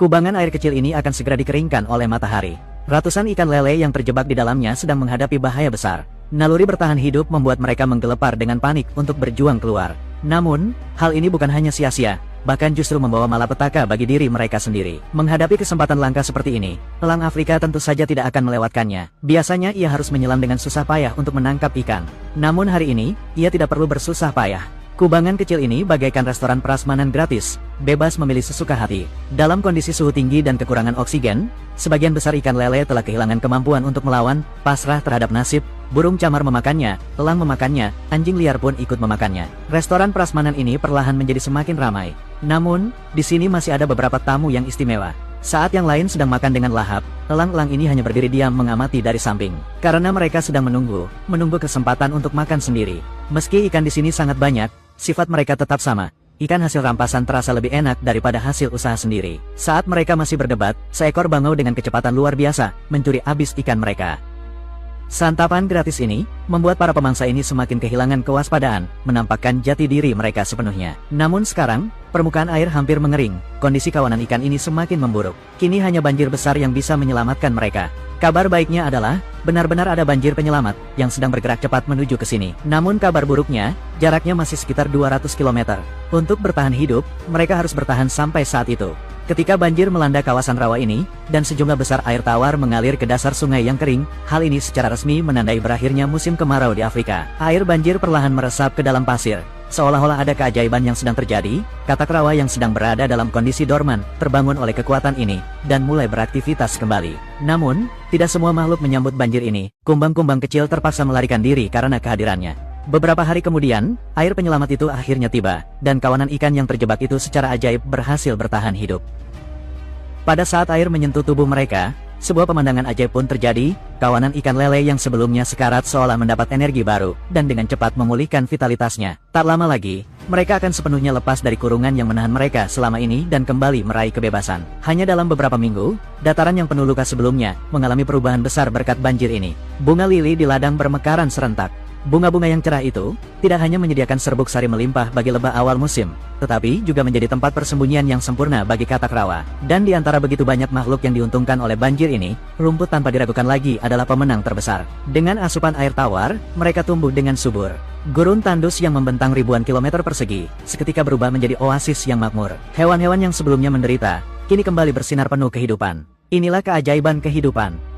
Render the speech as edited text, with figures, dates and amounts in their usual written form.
Kubangan air kecil ini akan segera dikeringkan oleh matahari. Ratusan ikan lele yang terjebak di dalamnya sedang menghadapi bahaya besar. Naluri bertahan hidup membuat mereka menggelepar dengan panik untuk berjuang keluar. Namun, hal ini bukan hanya sia-sia, bahkan justru membawa malapetaka bagi diri mereka sendiri. Menghadapi kesempatan langka seperti ini, elang Afrika tentu saja tidak akan melewatkannya. Biasanya ia harus menyelam dengan susah payah untuk menangkap ikan. Namun hari ini, ia tidak perlu bersusah payah. Kubangan kecil ini bagaikan restoran prasmanan gratis, bebas memilih sesuka hati. Dalam kondisi suhu tinggi dan kekurangan oksigen, sebagian besar ikan lele telah kehilangan kemampuan untuk melawan, pasrah terhadap nasib. Burung camar memakannya, elang memakannya, anjing liar pun ikut memakannya. Restoran prasmanan ini perlahan menjadi semakin ramai. Namun, di sini masih ada beberapa tamu yang istimewa. Saat yang lain sedang makan dengan lahap, elang-elang ini hanya berdiri diam mengamati dari samping. Karena mereka sedang menunggu kesempatan untuk makan sendiri. Meski ikan di sini sangat banyak, sifat mereka tetap sama. Ikan hasil rampasan terasa lebih enak daripada hasil usaha sendiri. Saat mereka masih berdebat, seekor bangau dengan kecepatan luar biasa mencuri habis ikan mereka. Santapan gratis ini membuat para pemangsa ini semakin kehilangan kewaspadaan, menampakkan jati diri mereka sepenuhnya. Namun sekarang, permukaan air hampir mengering, kondisi kawanan ikan ini semakin memburuk. Kini hanya banjir besar yang bisa menyelamatkan mereka. Kabar baiknya adalah, benar-benar ada banjir penyelamat yang sedang bergerak cepat menuju ke sini. Namun kabar buruknya, jaraknya masih sekitar 200 km. Untuk bertahan hidup, mereka harus bertahan sampai saat itu. Ketika banjir melanda kawasan rawa ini, dan sejumlah besar air tawar mengalir ke dasar sungai yang kering, hal ini secara resmi menandai berakhirnya musim kemarau di Afrika. Air banjir perlahan meresap ke dalam pasir. Seolah-olah ada keajaiban yang sedang terjadi, katak rawa yang sedang berada dalam kondisi dorman, terbangun oleh kekuatan ini, dan mulai beraktivitas kembali. Namun, tidak semua makhluk menyambut banjir ini. Kumbang-kumbang kecil terpaksa melarikan diri karena kehadirannya. Beberapa hari kemudian, air penyelamat itu akhirnya tiba, dan kawanan ikan yang terjebak itu secara ajaib berhasil bertahan hidup. Pada saat air menyentuh tubuh mereka, sebuah pemandangan ajaib pun terjadi. Kawanan ikan lele yang sebelumnya sekarat seolah mendapat energi baru, dan dengan cepat memulihkan vitalitasnya. Tak lama lagi, mereka akan sepenuhnya lepas dari kurungan yang menahan mereka selama ini dan kembali meraih kebebasan. Hanya dalam beberapa minggu, dataran yang penuh luka sebelumnya mengalami perubahan besar berkat banjir ini. Bunga lili di ladang bermekaran serentak. Bunga-bunga yang cerah itu tidak hanya menyediakan serbuk sari melimpah bagi lebah awal musim, tetapi juga menjadi tempat persembunyian yang sempurna bagi katak rawa. Dan di antara begitu banyak makhluk yang diuntungkan oleh banjir ini, rumput tanpa diragukan lagi adalah pemenang terbesar. Dengan asupan air tawar, mereka tumbuh dengan subur. Gurun tandus yang membentang ribuan kilometer persegi, seketika berubah menjadi oasis yang makmur. Hewan-hewan yang sebelumnya menderita, kini kembali bersinar penuh kehidupan. Inilah keajaiban kehidupan.